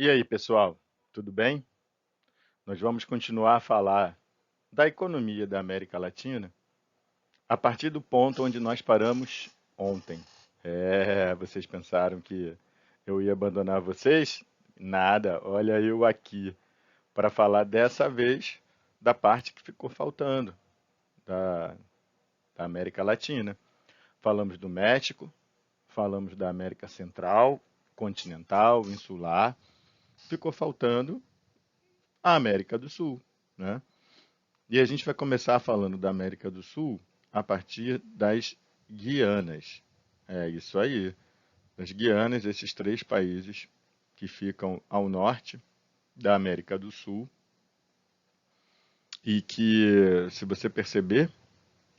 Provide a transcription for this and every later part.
E aí, pessoal, tudo bem? Nós vamos continuar a falar da economia da América Latina a partir do ponto onde nós paramos ontem. Vocês pensaram que eu ia abandonar vocês? Nada, olha eu aqui para falar dessa vez da parte que ficou faltando da, da América Latina. Falamos do México, falamos da América Central, continental, insular. Ficou faltando a América do Sul, né? E a gente vai começar falando da América do Sul a partir das Guianas. É isso aí. As Guianas, esses três países que ficam ao norte da América do Sul e que, se você perceber,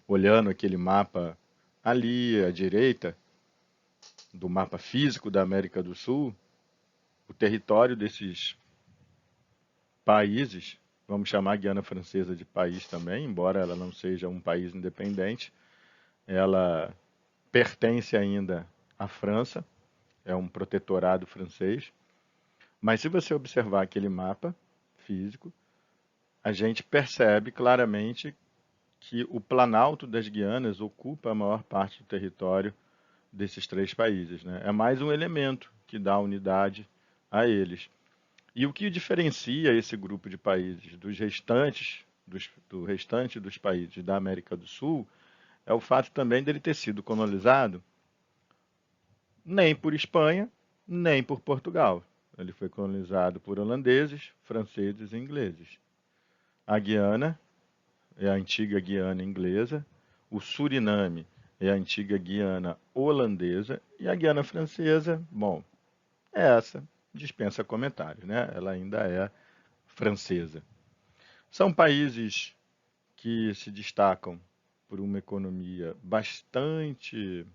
olhando aquele mapa ali à direita, do mapa físico da América do Sul, o território desses países, vamos chamar a Guiana Francesa de país também, embora ela não seja um país independente, ela pertence ainda à França, é um protetorado francês. Mas se você observar aquele mapa físico, a gente percebe claramente que o Planalto das Guianas ocupa a maior parte do território desses três países, né? É mais um elemento que dá unidade a eles. E o que diferencia esse grupo de países dos restantes, do restante dos países da América do Sul é o fato também dele ter sido colonizado nem por Espanha, nem por Portugal. Ele foi colonizado por holandeses, franceses e ingleses. A Guiana é a antiga Guiana inglesa, o Suriname é a antiga Guiana holandesa e a Guiana francesa, bom, é essa, dispensa comentários, né? Ela ainda é francesa. São países que se destacam por uma economia bastante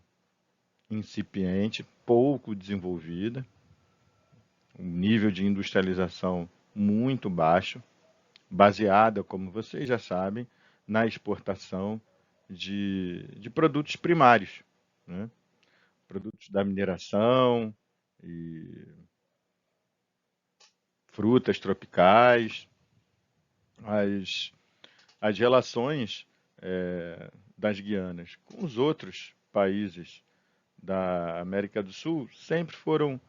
incipiente, pouco desenvolvida, um nível de industrialização muito baixo, baseada, como vocês já sabem, na exportação de produtos primários, né? Produtos da mineração e frutas tropicais. As, as relações das Guianas com os outros países da América do Sul sempre foram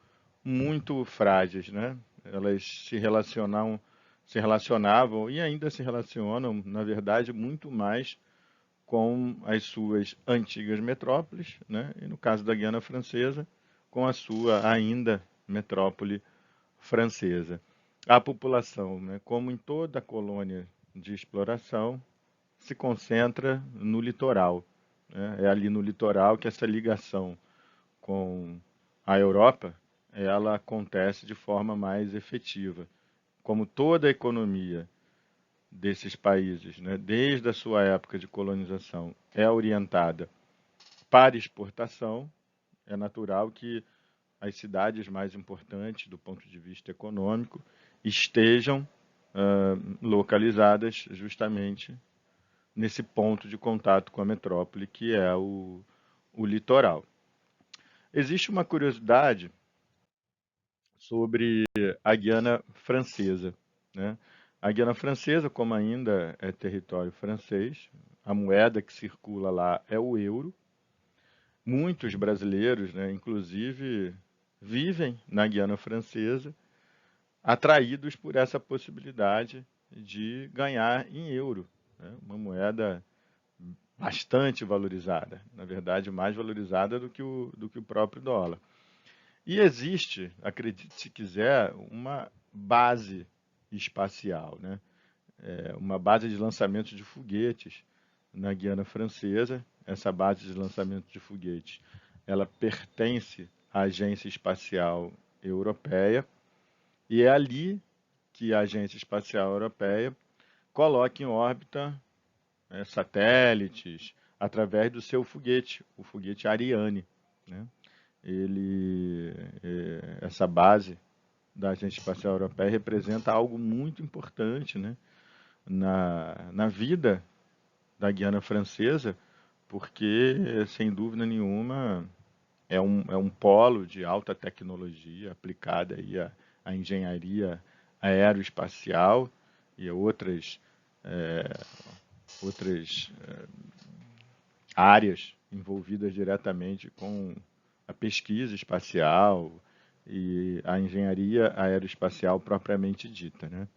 muito frágeis, né? Elas se relacionavam e ainda se relacionam, na verdade, muito mais com as suas antigas metrópoles, né? E no caso da Guiana Francesa, com a sua ainda metrópole francesa. A população, né, como em toda colônia de exploração, se concentra no litoral, né? É ali no litoral que essa ligação com a Europa, ela acontece de forma mais efetiva. Como toda a economia desses países, né, desde a sua época de colonização, é orientada para exportação, é natural que as cidades mais importantes do ponto de vista econômico estejam localizadas justamente nesse ponto de contato com a metrópole, que é o litoral. Existe uma curiosidade sobre a Guiana Francesa, né? A Guiana Francesa, como ainda é território francês, a moeda que circula lá é o euro. Muitos brasileiros, né, inclusive, vivem na Guiana Francesa, atraídos por essa possibilidade de ganhar em euro, né? Uma moeda bastante valorizada, na verdade, mais valorizada do que o próprio dólar. E existe, acredite se quiser, uma base espacial, né? Uma base de lançamento de foguetes na Guiana Francesa. Essa base de lançamento de foguetes, ela pertence à Agência Espacial Europeia e é ali que a Agência Espacial Europeia coloca em órbita satélites através do seu foguete, o foguete Ariane, né? Essa base da Agência Espacial Europeia representa algo muito importante, né, na vida da Guiana Francesa, porque, sem dúvida nenhuma, é um polo de alta tecnologia aplicada aí a engenharia aeroespacial e outras áreas envolvidas diretamente com a pesquisa espacial e a engenharia aeroespacial propriamente dita, né?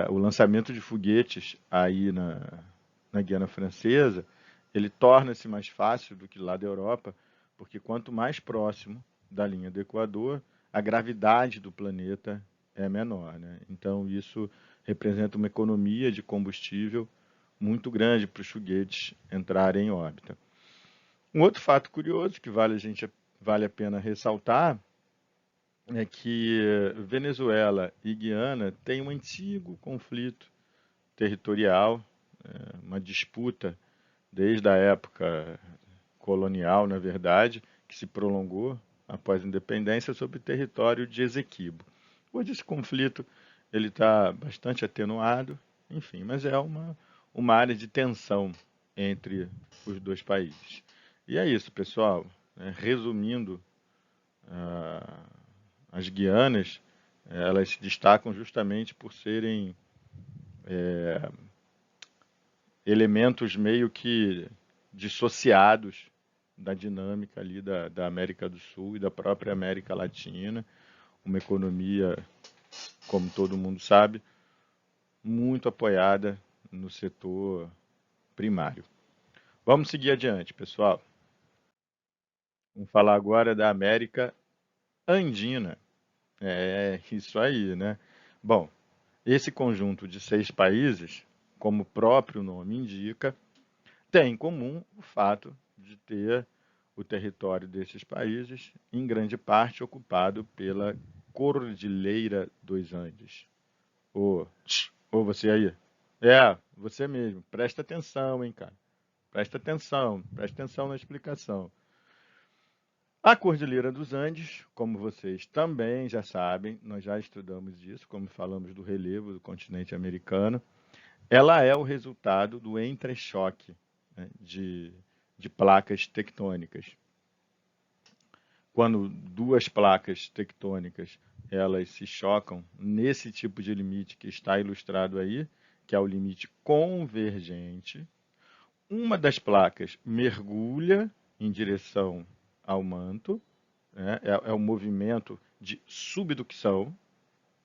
O lançamento de foguetes aí na Guiana Francesa, ele torna-se mais fácil do que lá da Europa, porque quanto mais próximo da linha do Equador, a gravidade do planeta é menor, né? Então isso representa uma economia de combustível muito grande para os foguetes entrarem em órbita. Um outro fato curioso que vale a pena ressaltar é que Venezuela e Guiana têm um antigo conflito territorial, uma disputa desde a época colonial, na verdade, que se prolongou após a independência sobre o território de Esequibo. Hoje esse conflito ele está bastante atenuado, enfim, mas é uma área de tensão entre os dois países. E é isso, pessoal. Resumindo, as Guianas, elas se destacam justamente por serem elementos meio que dissociados da dinâmica ali da América do Sul e da própria América Latina, uma economia, como todo mundo sabe, muito apoiada no setor primário. Vamos seguir adiante, pessoal. Vamos falar agora da América Andina. É isso aí, né? Bom, esse conjunto de 6 países, como o próprio nome indica, tem em comum o fato de ter o território desses países, em grande parte, ocupado pela Cordilheira dos Andes. Ô, você aí. Você mesmo. Presta atenção, hein, cara. Presta atenção na explicação. A Cordilheira dos Andes, como vocês também já sabem, nós já estudamos isso, como falamos do relevo do continente americano, ela é o resultado do entrechoque, né, de placas tectônicas. Quando duas placas tectônicas elas se chocam nesse tipo de limite que está ilustrado aí, que é o limite convergente, uma das placas mergulha em direção ao manto, né? É o movimento de subducção,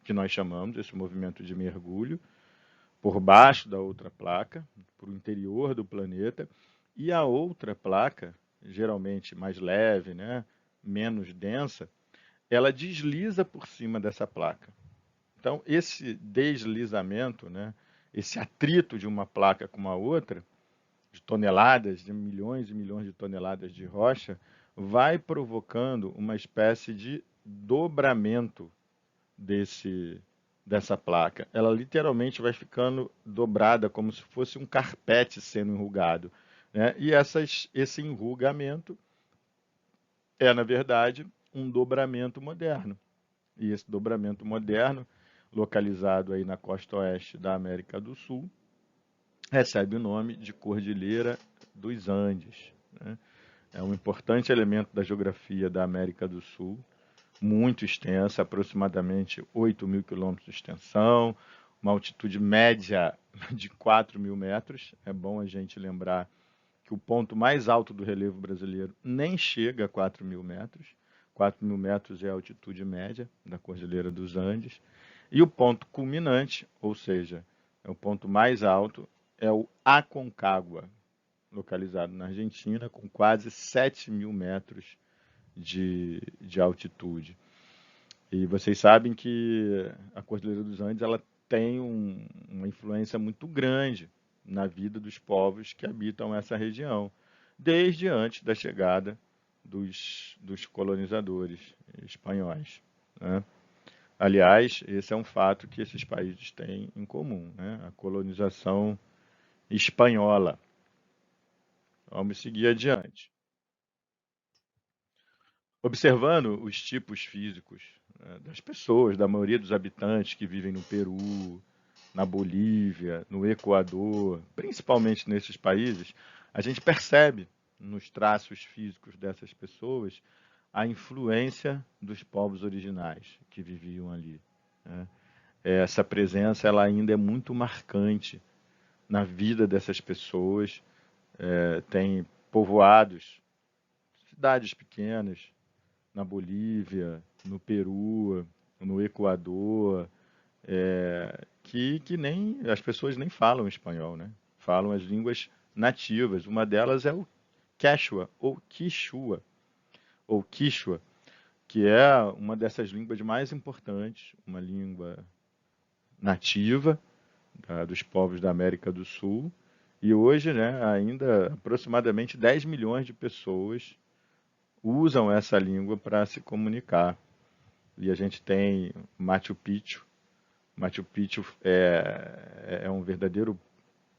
que nós chamamos, esse movimento de mergulho, por baixo da outra placa, para o interior do planeta, e a outra placa, geralmente mais leve, né, menos densa, ela desliza por cima dessa placa. Então, esse deslizamento, né, esse atrito de uma placa com a outra, de toneladas, de milhões e milhões de toneladas de rocha, vai provocando uma espécie de dobramento dessa placa. Ela literalmente vai ficando dobrada, como se fosse um carpete sendo enrugado, né? E esse enrugamento é, na verdade, um dobramento moderno. E esse dobramento moderno, localizado aí na costa oeste da América do Sul, recebe o nome de Cordilheira dos Andes, né? É um importante elemento da geografia da América do Sul, muito extensa, aproximadamente 8.000 quilômetros de extensão, uma altitude média de 4.000 metros. É bom a gente lembrar que o ponto mais alto do relevo brasileiro nem chega a 4.000 metros. 4.000 metros é a altitude média da Cordilheira dos Andes. E o ponto culminante, ou seja, é o ponto mais alto, é o Aconcagua, localizado na Argentina, com quase 7.000 metros de altitude. E vocês sabem que a Cordilheira dos Andes ela tem uma influência muito grande na vida dos povos que habitam essa região, desde antes da chegada dos colonizadores espanhóis, né? Aliás, esse é um fato que esses países têm em comum, né? A colonização espanhola. Vamos seguir adiante. Observando os tipos físicos, né, das pessoas, da maioria dos habitantes que vivem no Peru, na Bolívia, no Equador, principalmente nesses países, a gente percebe nos traços físicos dessas pessoas a influência dos povos originais que viviam ali, né? Essa presença ela ainda é muito marcante na vida dessas pessoas. Tem povoados, cidades pequenas, na Bolívia, no Peru, no Equador, que nem as pessoas nem falam espanhol, né? Falam as línguas nativas. Uma delas é o Quechua ou Quichua, que é uma dessas línguas mais importantes, uma língua nativa dos povos da América do Sul. E hoje, né, ainda aproximadamente 10 milhões de pessoas usam essa língua para se comunicar. E a gente tem Machu Picchu. Machu Picchu é um verdadeiro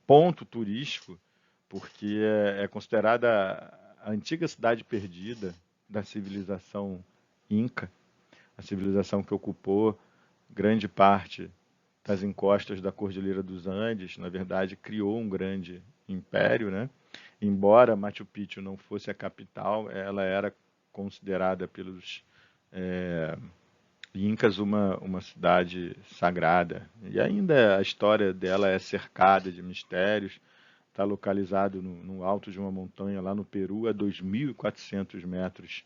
ponto turístico, porque é considerada a antiga cidade perdida da civilização Inca, a civilização que ocupou grande parte das encostas da Cordilheira dos Andes. Na verdade, criou um grande império, né? Embora Machu Picchu não fosse a capital, ela era considerada pelos Incas uma cidade sagrada. E ainda a história dela é cercada de mistérios. Está localizado no alto de uma montanha lá no Peru, a 2.400 metros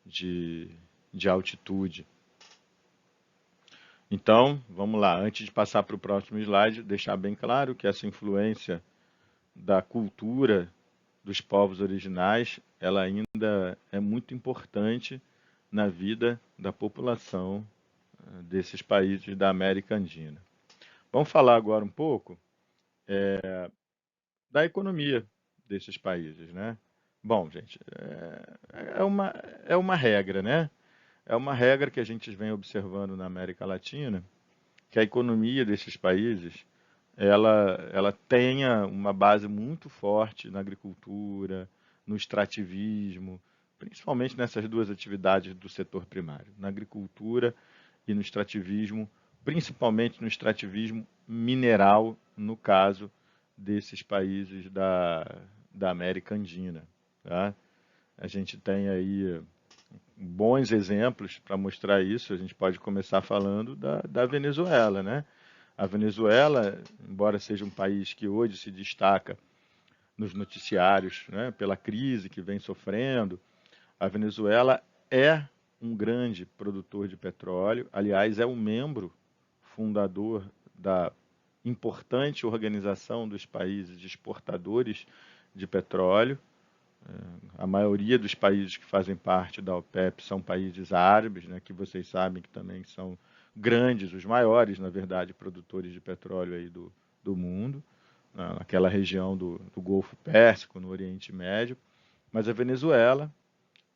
de, de altitude. Então, vamos lá. Antes de passar para o próximo slide, deixar bem claro que essa influência da cultura dos povos originais, ela ainda é muito importante na vida da população desses países da América Andina. Vamos falar agora um pouco da economia desses países, né? Bom, gente, é uma regra, né? É uma regra que a gente vem observando na América Latina, que a economia desses países ela tenha uma base muito forte na agricultura, no extrativismo, principalmente nessas duas atividades do setor primário, na agricultura e no extrativismo, principalmente no extrativismo mineral, no caso desses países da América Andina. Tá? A gente tem aí bons exemplos para mostrar isso. A gente pode começar falando da Venezuela, né? A Venezuela, embora seja um país que hoje se destaca nos noticiários, né, pela crise que vem sofrendo, a Venezuela é um grande produtor de petróleo. Aliás, é um membro fundador da importante organização dos países exportadores de petróleo. A maioria dos países que fazem parte da OPEP são países árabes, né, que vocês sabem que também são grandes, os maiores, na verdade, produtores de petróleo aí do mundo, naquela região do Golfo Pérsico, no Oriente Médio. Mas a Venezuela,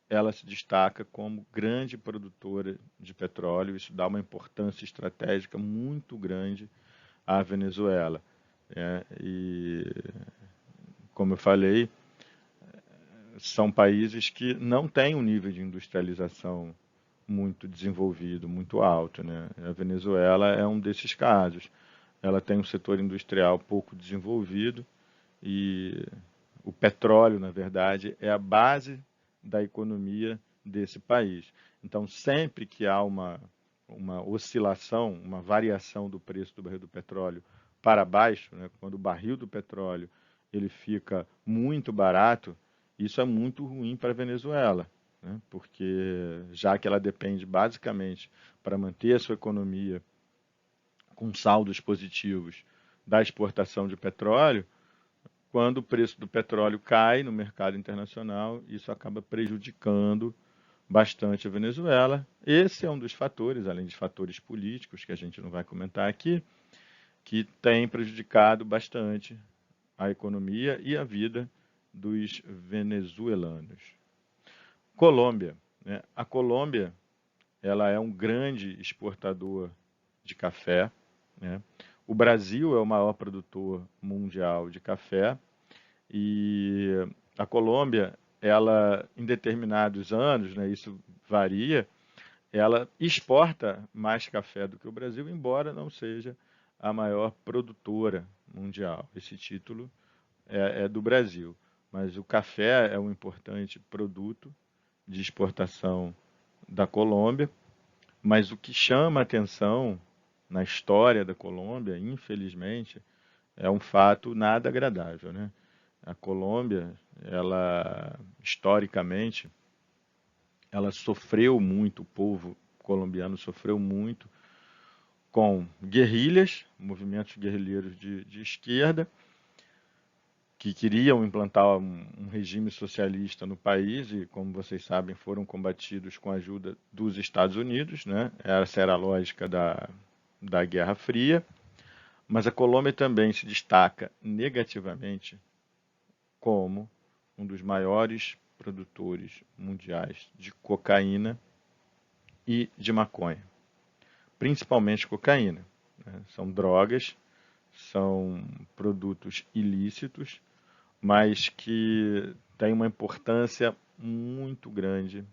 ela se destaca como grande produtora de petróleo. Isso dá uma importância estratégica muito grande à Venezuela. E, como eu falei, são países que não têm um nível de industrialização muito desenvolvido, muito alto, né? A Venezuela é um desses casos. Ela tem um setor industrial pouco desenvolvido e o petróleo, na verdade, é a base da economia desse país. Então, sempre que há uma oscilação, uma variação do preço do barril do petróleo para baixo, né, quando o barril do petróleo ele fica muito barato, isso é muito ruim para a Venezuela, né, porque já que ela depende basicamente para manter a sua economia com saldos positivos da exportação de petróleo, quando o preço do petróleo cai no mercado internacional, isso acaba prejudicando bastante a Venezuela. Esse é um dos fatores, além de fatores políticos, que a gente não vai comentar aqui, que tem prejudicado bastante a economia e a vida dos venezuelanos. Colômbia, né? A Colômbia, ela é um grande exportador de café, né? O Brasil é o maior produtor mundial de café e a Colômbia, ela em determinados anos, né, isso varia, ela exporta mais café do que o Brasil, embora não seja a maior produtora mundial. Esse título é do Brasil, mas o café é um importante produto de exportação da Colômbia, mas o que chama a atenção na história da Colômbia, infelizmente, é um fato nada agradável, né? A Colômbia, ela historicamente, ela sofreu muito, o povo colombiano sofreu muito com guerrilhas, movimentos guerrilheiros de esquerda, que queriam implantar um regime socialista no país e, como vocês sabem, foram combatidos com a ajuda dos Estados Unidos, né? Essa era a lógica da Guerra Fria. Mas a Colômbia também se destaca negativamente como um dos maiores produtores mundiais de cocaína e de maconha, principalmente cocaína, né? São drogas, são produtos ilícitos, mas que têm uma importância muito grande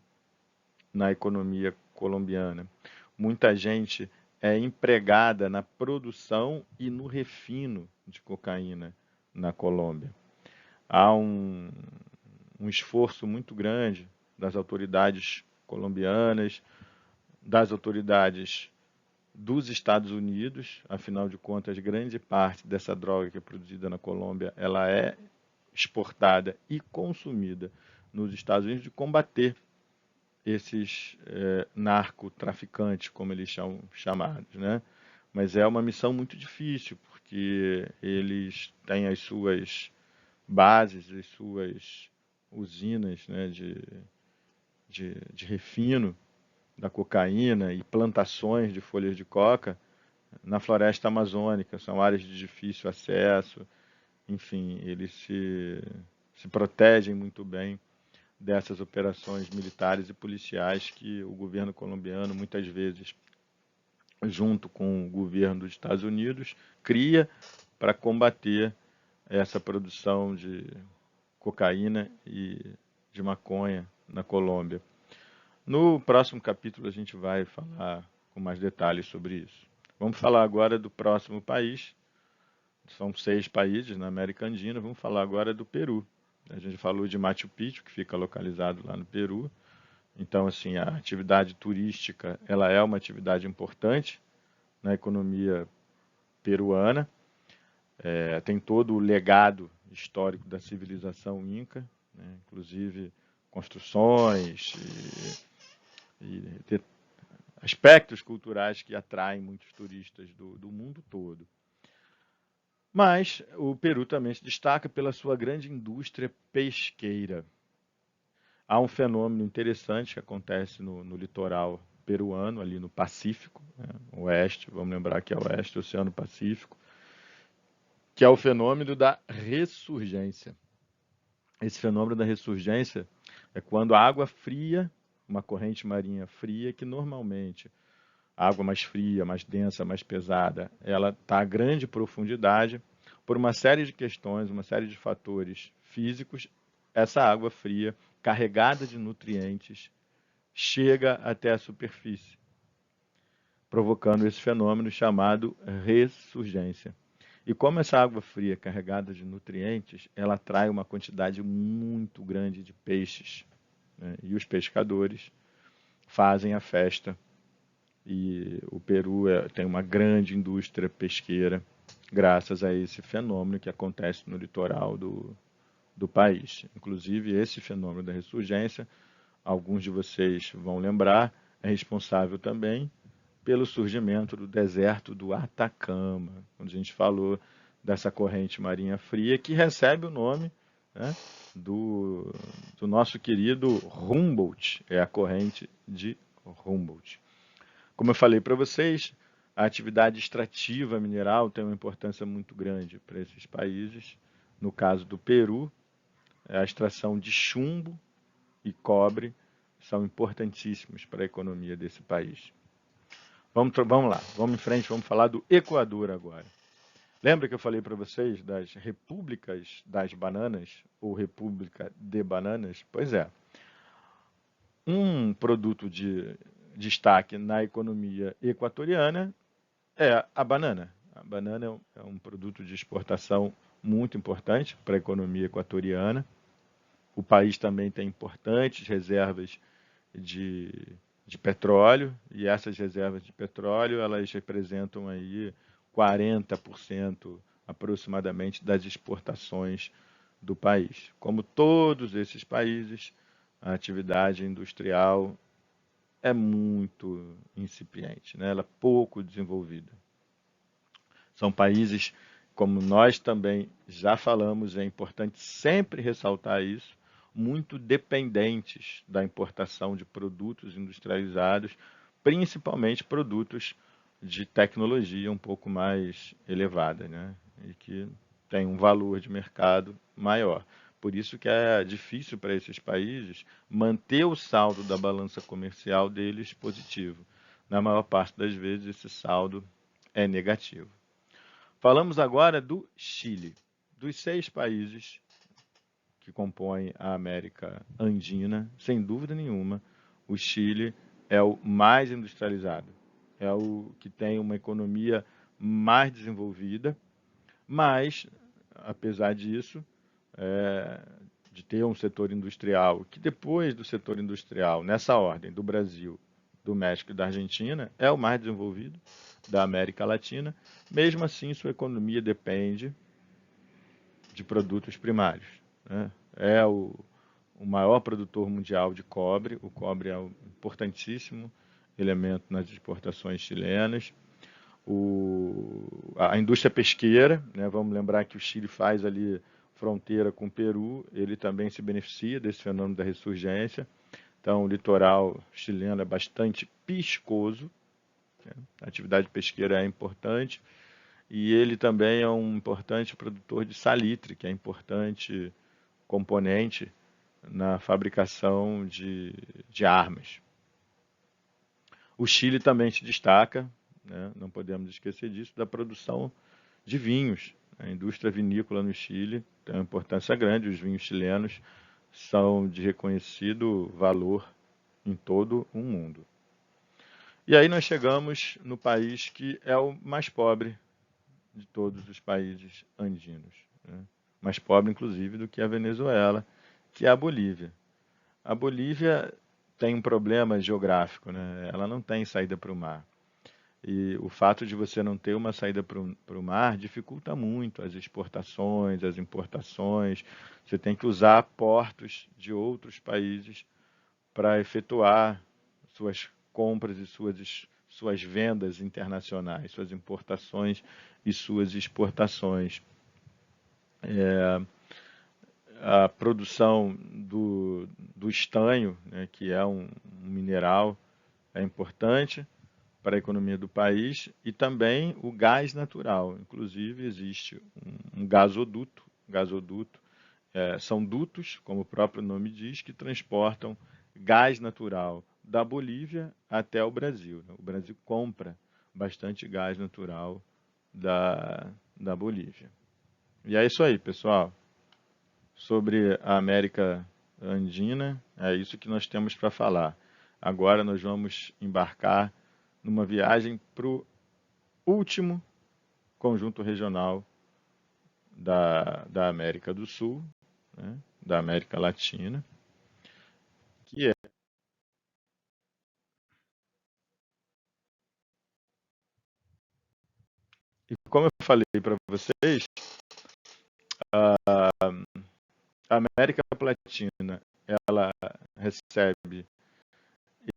na economia colombiana. Muita gente é empregada na produção e no refino de cocaína na Colômbia. Há um esforço muito grande das autoridades colombianas, das autoridades dos Estados Unidos, afinal de contas, grande parte dessa droga que é produzida na Colômbia, ela é exportada e consumida nos Estados Unidos, de combater esses narcotraficantes, como eles são chamados, né? Mas é uma missão muito difícil, porque eles têm as suas bases, as suas usinas, né, de refino da cocaína e plantações de folhas de coca na floresta amazônica. São áreas de difícil acesso, enfim, eles se protegem muito bem dessas operações militares e policiais que o governo colombiano, muitas vezes, junto com o governo dos Estados Unidos, cria para combater essa produção de cocaína e de maconha na Colômbia. No próximo capítulo a gente vai falar com mais detalhes sobre isso. Vamos falar agora do próximo país. São 6 países na América Andina. Vamos falar agora do Peru. A gente falou de Machu Picchu, que fica localizado lá no Peru. Então, assim, a atividade turística, ela é uma atividade importante na economia peruana. Tem todo o legado histórico da civilização inca, né? Inclusive construções e aspectos culturais que atraem muitos turistas do mundo todo. Mas o Peru também se destaca pela sua grande indústria pesqueira. Há um fenômeno interessante que acontece no litoral peruano, ali no Pacífico, né, oeste, vamos lembrar que é oeste, Oceano Pacífico, que é o fenômeno da ressurgência. Esse fenômeno da ressurgência é quando a água fria, uma corrente marinha fria, que normalmente a água mais fria, mais densa, mais pesada, ela está a grande profundidade, por uma série de questões, uma série de fatores físicos, essa água fria, carregada de nutrientes, chega até a superfície, provocando esse fenômeno chamado ressurgência. E como essa água fria carregada de nutrientes, ela atrai uma quantidade muito grande de peixes, né? E os pescadores fazem a festa. E o Peru tem uma grande indústria pesqueira graças a esse fenômeno que acontece no litoral do país. Inclusive, esse fenômeno da ressurgência, alguns de vocês vão lembrar, é responsável também pelo surgimento do deserto do Atacama, quando a gente falou dessa corrente marinha fria que recebe o nome, né, do nosso querido Humboldt, é a corrente de Humboldt. Como eu falei para vocês, a atividade extrativa mineral tem uma importância muito grande para esses países. No caso do Peru, a extração de chumbo e cobre são importantíssimos para a economia desse país. Vamos lá, vamos em frente, vamos falar do Equador agora. Lembra que eu falei para vocês das repúblicas das bananas, ou república de bananas? Pois é. Um produto de destaque na economia equatoriana é a banana. A banana é um produto de exportação muito importante para a economia equatoriana. O país também tem importantes reservas de, de petróleo, e essas reservas de petróleo, elas representam aí 40% aproximadamente das exportações do país. Como todos esses países, a atividade industrial é muito incipiente, né? Ela é pouco desenvolvida. São países, como nós também já falamos, é importante sempre ressaltar isso, muito dependentes da importação de produtos industrializados, principalmente produtos de tecnologia um pouco mais elevada, né? E que tem um valor de mercado maior. Por isso que é difícil para esses países manter o saldo da balança comercial deles positivo. Na maior parte das vezes, esse saldo é negativo. Falamos agora do Chile. Dos 6 países que compõem a América Andina, sem dúvida nenhuma, o Chile é o mais industrializado, é o que tem uma economia mais desenvolvida, mas, apesar disso, é, de ter um setor industrial, que depois do setor industrial, nessa ordem, do Brasil, do México e da Argentina, é o mais desenvolvido da América Latina, mesmo assim sua economia depende de produtos primários, né? É o maior produtor mundial de cobre, o cobre é um importantíssimo elemento nas exportações chilenas. A indústria pesqueira, né? Vamos lembrar que o Chile faz ali fronteira com o Peru, ele também se beneficia desse fenômeno da ressurgência. Então, o litoral chileno é bastante piscoso, né? A atividade pesqueira é importante e ele também é um importante produtor de salitre, que é importante componente na fabricação de armas. O Chile também se destaca, né? Não podemos esquecer disso, da produção de vinhos. A indústria vinícola no Chile tem uma importância grande, os vinhos chilenos são de reconhecido valor em todo o mundo. E aí nós chegamos no país que é o mais pobre de todos os países andinos, né? Mais pobre, inclusive, do que a Venezuela, que é a Bolívia. A Bolívia tem um problema geográfico, né? Ela não tem saída para o mar. E o fato de você não ter uma saída para o mar dificulta muito as exportações, as importações. Você tem que usar portos de outros países para efetuar suas compras e suas vendas internacionais, suas importações e suas exportações. A produção do estanho, né, que é um mineral, é importante para a economia do país, e também o gás natural. Inclusive, existe um gasoduto. São dutos, como o próprio nome diz, que transportam gás natural da Bolívia até o Brasil, né? O Brasil compra bastante gás natural da Bolívia. E é isso aí, pessoal. Sobre a América Andina, é isso que nós temos para falar. Agora nós vamos embarcar numa viagem para o último conjunto regional da América do Sul, né, da América Latina, que é, e como eu falei para vocês, a América Latina, ela recebe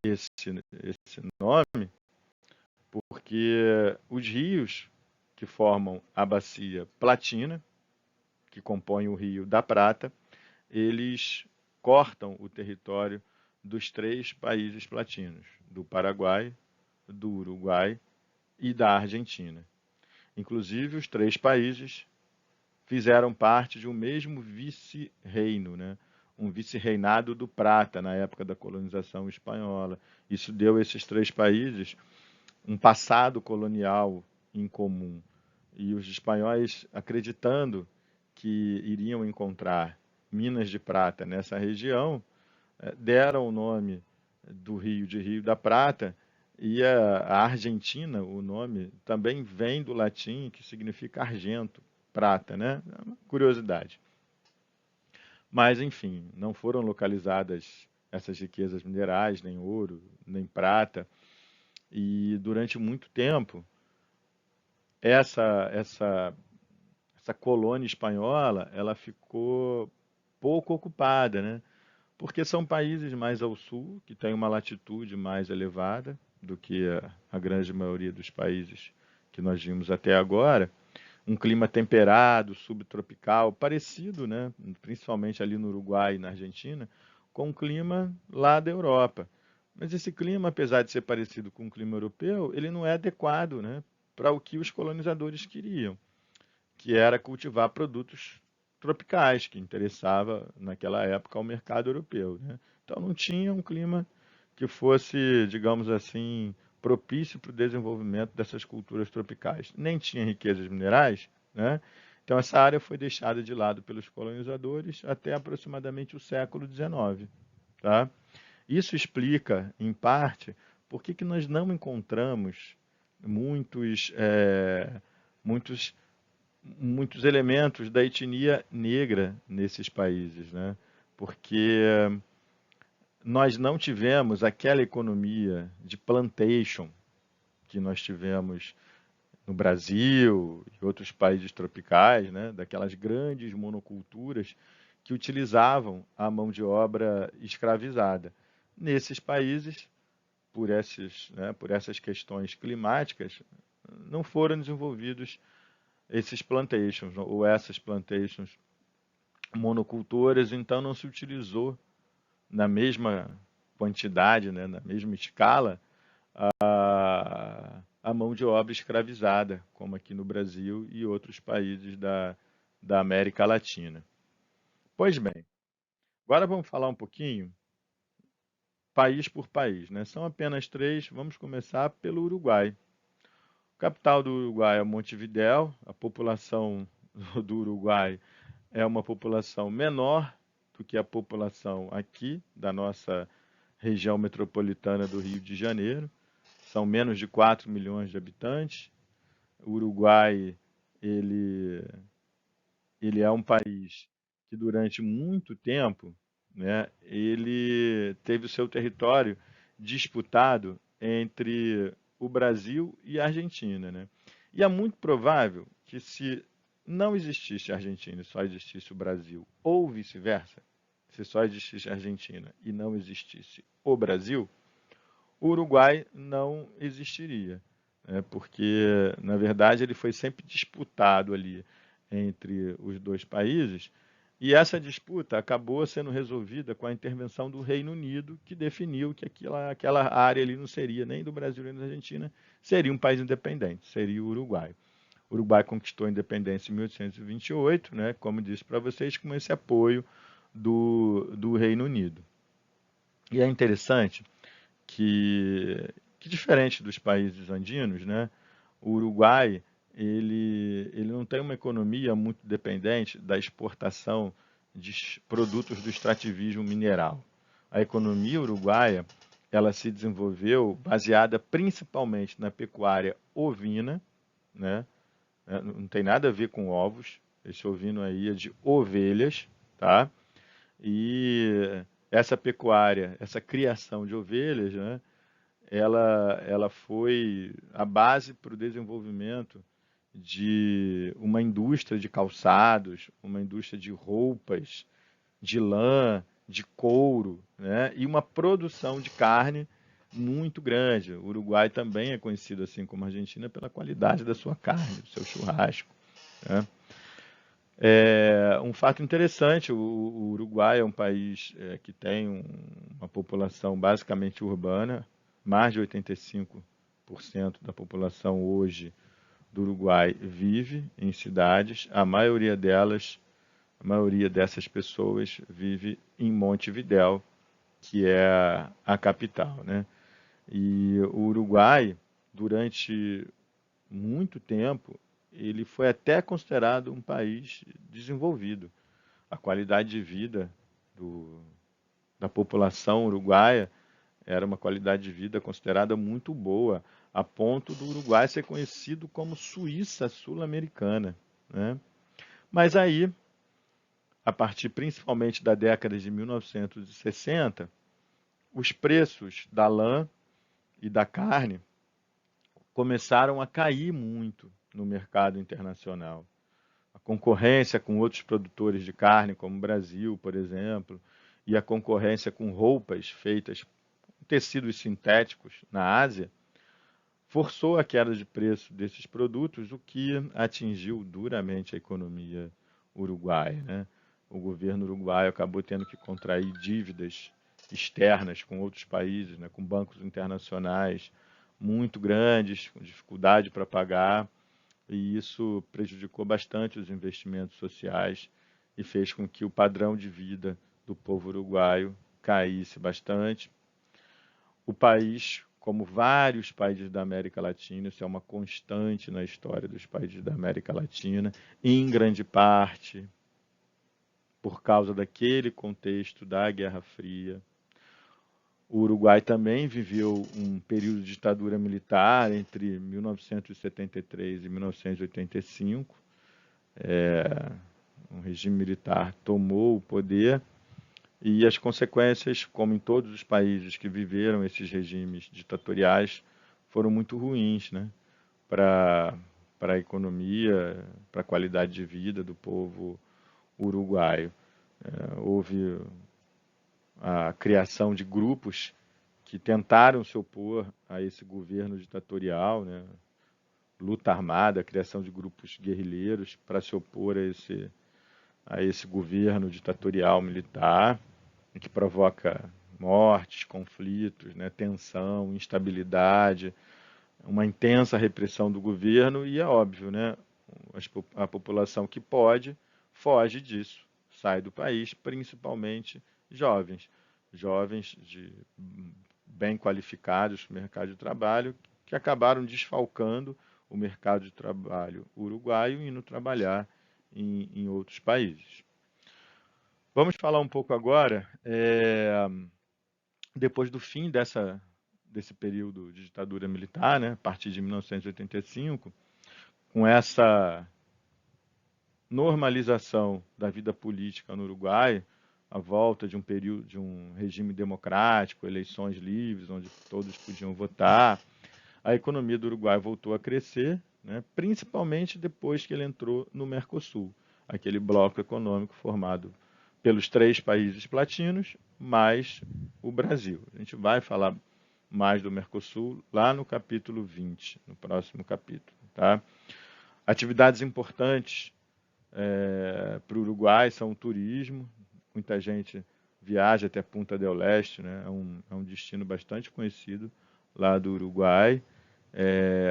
esse nome porque os rios que formam a bacia Platina, que compõem o Rio da Prata, eles cortam o território dos 3 países platinos, do Paraguai, do Uruguai e da Argentina. Inclusive, os 3 países fizeram parte de um mesmo vice-reino, né? Um vice-reinado do Prata, na época da colonização espanhola. Isso deu a esses 3 países um passado colonial em comum. E os espanhóis, acreditando que iriam encontrar minas de prata nessa região, deram o nome do rio de Rio da Prata, e a Argentina, o nome, também vem do latim, que significa argento, prata, né? É uma curiosidade. Mas, enfim, não foram localizadas essas riquezas minerais, nem ouro, nem prata, e durante muito tempo essa essa essa colônia espanhola, ela ficou pouco ocupada, né? Porque são países mais ao sul, que têm uma latitude mais elevada do que a grande maioria dos países que nós vimos até agora. Um clima temperado, subtropical, parecido, né? Principalmente ali no Uruguai e na Argentina, com o clima lá da Europa. Mas esse clima, apesar de ser parecido com o clima europeu, ele não é adequado, né, para o que os colonizadores queriam, que era cultivar produtos tropicais, que interessava naquela época ao mercado europeu, né? Então não tinha um clima que fosse, digamos assim, propício para o desenvolvimento dessas culturas tropicais. Nem tinha riquezas minerais, né? Então essa área foi deixada de lado pelos colonizadores até aproximadamente o século XIX, tá? Isso explica, em parte, por que que nós não encontramos muitos, muitos muitos elementos da etnia negra nesses países, né? Porque nós não tivemos aquela economia de plantation que nós tivemos no Brasil e outros países tropicais, né? Daquelas grandes monoculturas que utilizavam a mão de obra escravizada. Nesses países, por essas questões climáticas, não foram desenvolvidos esses plantations ou essas plantations monocultoras, então não se utilizou na mesma quantidade, né, na mesma escala, a mão de obra escravizada, como aqui no Brasil e outros países da América Latina. Pois bem, agora vamos falar um pouquinho país por país, né? São apenas três, vamos começar pelo Uruguai. A capital do Uruguai é Montevidéu, a população do Uruguai é uma população menor do que a população aqui da nossa região metropolitana do Rio de Janeiro. São menos de 4 milhões de habitantes. O Uruguai, ele, ele é um país que durante muito tempo, né, ele teve o seu território disputado entre o Brasil e a Argentina, né? E é muito provável que se não existisse a Argentina e só existisse o Brasil, ou vice-versa, se só existisse a Argentina e não existisse o Brasil, o Uruguai não existiria, né? Porque, na verdade, ele foi sempre disputado ali entre os dois países, e essa disputa acabou sendo resolvida com a intervenção do Reino Unido, que definiu que aquela área ali não seria nem do Brasil nem da Argentina, seria um país independente, seria o Uruguai. O Uruguai conquistou a independência em 1828, né, como disse para vocês, com esse apoio do Reino Unido. E é interessante que diferente dos países andinos, né, o Uruguai ele não tem uma economia muito dependente da exportação de produtos do extrativismo mineral. A economia uruguaia ela se desenvolveu baseada principalmente na pecuária ovina, né? Não tem nada a ver com ovos. Esse ovino aí é de ovelhas, tá? E essa pecuária, essa criação de ovelhas, né? Ela foi a base para o desenvolvimento de uma indústria de calçados, uma indústria de roupas, de lã, de couro, né? E uma produção de carne muito grande. O Uruguai também é conhecido, assim como a Argentina, pela qualidade da sua carne, do seu churrasco, né? Um fato interessante, o Uruguai é um país que tem uma população basicamente urbana, mais de 85% da população hoje do Uruguai vive em cidades, a maioria dessas pessoas vive em Montevidéu, que é a capital, né? E o Uruguai, durante muito tempo, ele foi até considerado um país desenvolvido. A qualidade de vida do, da população uruguaia era uma qualidade de vida considerada muito boa, a ponto do Uruguai ser conhecido como Suíça sul-americana, né? Mas aí a partir principalmente da década de 1960, os preços da lã e da carne começaram a cair muito no mercado internacional. A concorrência com outros produtores de carne, como o Brasil, por exemplo, e a concorrência com roupas feitas com tecidos sintéticos na Ásia, forçou a queda de preço desses produtos, o que atingiu duramente a economia uruguaia, né? O governo uruguaio acabou tendo que contrair dívidas externas com outros países, né, com bancos internacionais muito grandes, com dificuldade para pagar, e isso prejudicou bastante os investimentos sociais e fez com que o padrão de vida do povo uruguaio caísse bastante. O país, como vários países da América Latina, isso é uma constante na história dos países da América Latina, em grande parte por causa daquele contexto da Guerra Fria. O Uruguai também viveu um período de ditadura militar entre 1973 e 1985. Um regime militar tomou o poder e as consequências, como em todos os países que viveram esses regimes ditatoriais, foram muito ruins, né? Para a economia, para a qualidade de vida do povo uruguaio. Houve a criação de grupos que tentaram se opor a esse governo ditatorial, né? Luta armada, a criação de grupos guerrilheiros para se opor a esse governo ditatorial militar, que provoca mortes, conflitos, né? Tensão, instabilidade, uma intensa repressão do governo e é óbvio, né? A população que pode foge disso, sai do país, principalmente jovens, jovens bem qualificados no mercado de trabalho, que acabaram desfalcando o mercado de trabalho uruguaio e indo trabalhar em outros países. Vamos falar um pouco agora, depois do fim desse período de ditadura militar, né, a partir de 1985, com essa normalização da vida política no Uruguai, a volta de um período de um regime democrático, eleições livres, onde todos podiam votar, a economia do Uruguai voltou a crescer, né, principalmente depois que ele entrou no Mercosul, aquele bloco econômico formado pelos 3 países latinos, mais o Brasil. A gente vai falar mais do Mercosul lá no capítulo 20, no próximo capítulo. Tá? Atividades importantes para o Uruguai são o turismo, muita gente viaja até Punta del Este, né? É um destino bastante conhecido lá do Uruguai.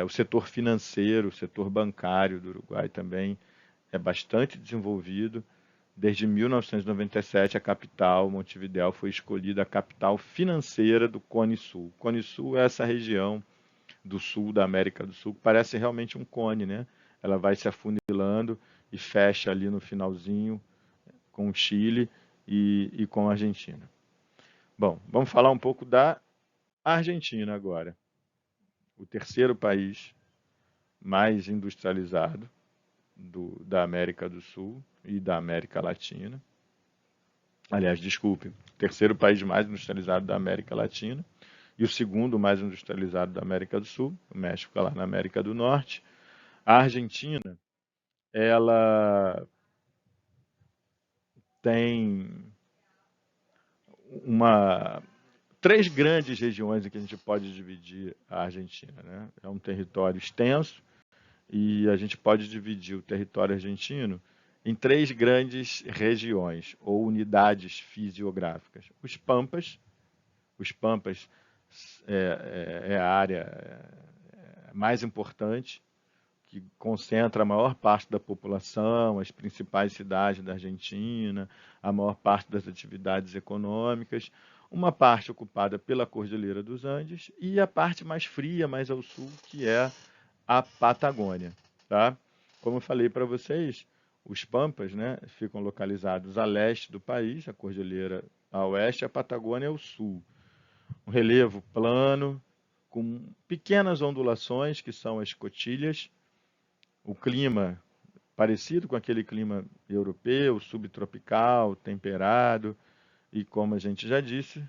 O setor financeiro, o setor bancário do Uruguai também é bastante desenvolvido. Desde 1997, a capital, Montevidéu, foi escolhida a capital financeira do Cone Sul. Cone Sul é essa região do sul da América do Sul, que parece realmente um cone, né? Ela vai se afunilando e fecha ali no finalzinho com o Chile e com a Argentina. Bom, vamos falar um pouco da Argentina agora. O terceiro país mais industrializado da América do Sul e da América Latina. Aliás, desculpe, o terceiro país mais industrializado da América Latina e o segundo mais industrializado da América do Sul. O México está lá na América do Norte. A Argentina, ela tem três grandes regiões em que a gente pode dividir a Argentina, né? É um território extenso e a gente pode dividir o território argentino em 3 grandes regiões ou unidades fisiográficas. Os Pampas é a área mais importante, que concentra a maior parte da população, as principais cidades da Argentina, a maior parte das atividades econômicas, uma parte ocupada pela Cordilheira dos Andes e a parte mais fria, mais ao sul, que é a Patagônia. Tá? Como eu falei para vocês, os Pampas, né, ficam localizados a leste do país, a Cordilheira a oeste, a Patagônia ao sul. Um relevo plano, com pequenas ondulações, que são as cotilhas. O clima parecido com aquele clima europeu, subtropical, temperado, e como a gente já disse,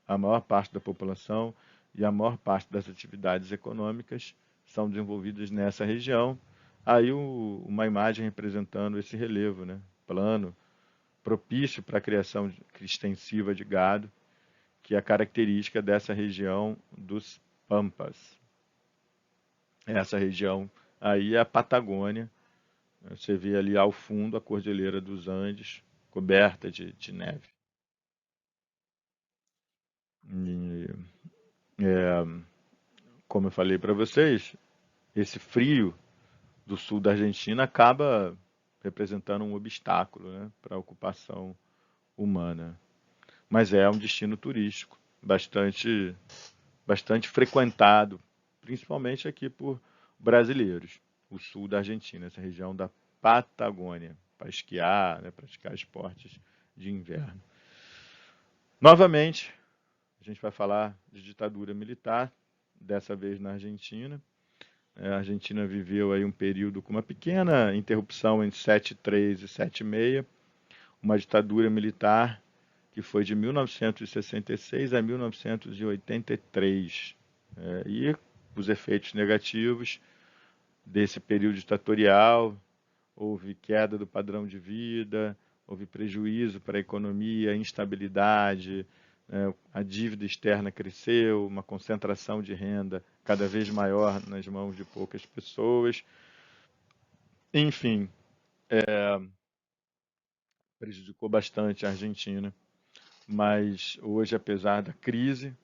a maior parte da população e a maior parte das atividades econômicas são desenvolvidas nessa região. Aí uma imagem representando esse relevo, né? Plano, propício para a criação extensiva de gado, que é a característica dessa região dos Pampas. Essa região aí é a Patagônia. Você vê ali ao fundo a Cordilheira dos Andes, coberta de neve. E, como eu falei para vocês, esse frio do sul da Argentina acaba representando um obstáculo, né, para a ocupação humana. Mas é um destino turístico bastante frequentado, principalmente aqui por brasileiros, o sul da Argentina, essa região da Patagônia, para esquiar, né, praticar esportes de inverno. Novamente, a gente vai falar de ditadura militar, dessa vez na Argentina. A Argentina viveu aí um período com uma pequena interrupção entre 73 e 76, uma ditadura militar que foi de 1966 a 1983. E os efeitos negativos desse período ditatorial, houve queda do padrão de vida, houve prejuízo para a economia, instabilidade, a dívida externa cresceu, uma concentração de renda cada vez maior nas mãos de poucas pessoas. Enfim, prejudicou bastante a Argentina. Mas hoje, apesar da crise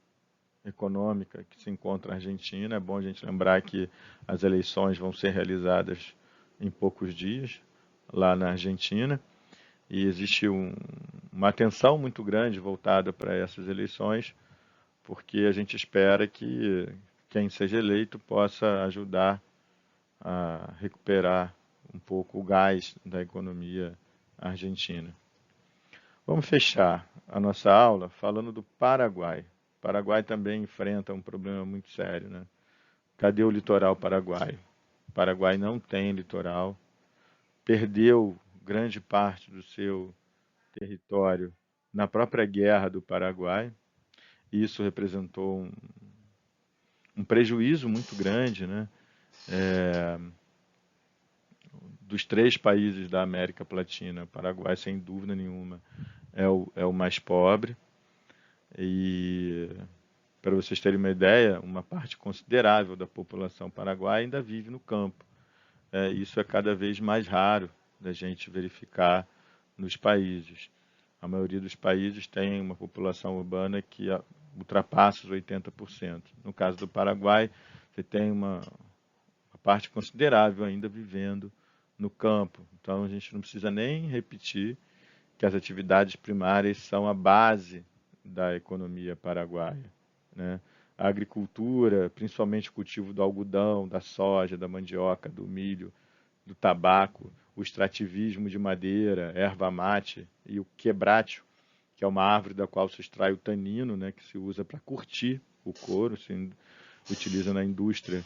econômica que se encontra na Argentina, é bom a gente lembrar que as eleições vão ser realizadas em poucos dias lá na Argentina. E existe uma atenção muito grande voltada para essas eleições, porque a gente espera que quem seja eleito possa ajudar a recuperar um pouco o gás da economia argentina. Vamos fechar a nossa aula falando do Paraguai. O Paraguai também enfrenta um problema muito sério, né? Cadê o litoral paraguaio? O Paraguai não tem litoral, perdeu grande parte do seu território na própria guerra do Paraguai. Isso representou um prejuízo muito grande, né? Dos três países da América Latina, o Paraguai, sem dúvida nenhuma, é o mais pobre. E, para vocês terem uma ideia, uma parte considerável da população paraguaia ainda vive no campo. Isso é cada vez mais raro da gente verificar nos países. A maioria dos países tem uma população urbana que ultrapassa os 80%. No caso do Paraguai, você tem uma parte considerável ainda vivendo no campo. Então a gente não precisa nem repetir que as atividades primárias são a base da economia paraguaia, né? A agricultura, principalmente o cultivo do algodão, da soja, da mandioca, do milho, do tabaco, o extrativismo de madeira, erva mate e o quebráceo, que é uma árvore da qual se extrai o tanino, né, que se usa para curtir o couro, se utiliza na indústria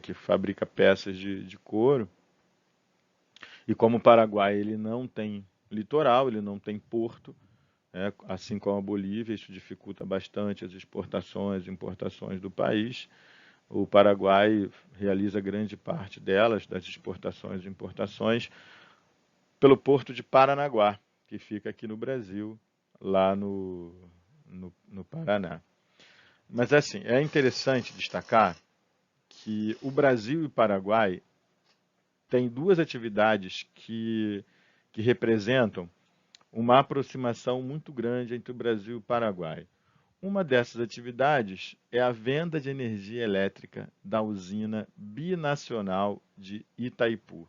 que fabrica peças de couro. E como o Paraguai ele não tem litoral, ele não tem porto, assim como a Bolívia, isso dificulta bastante as exportações e importações do país. O Paraguai realiza grande parte delas, das exportações e importações, pelo porto de Paranaguá, que fica aqui no Brasil, lá no Paraná. Mas assim, é interessante destacar que o Brasil e o Paraguai têm duas atividades que representam uma aproximação muito grande entre o Brasil e o Paraguai. Uma dessas atividades é a venda de energia elétrica da usina binacional de Itaipu.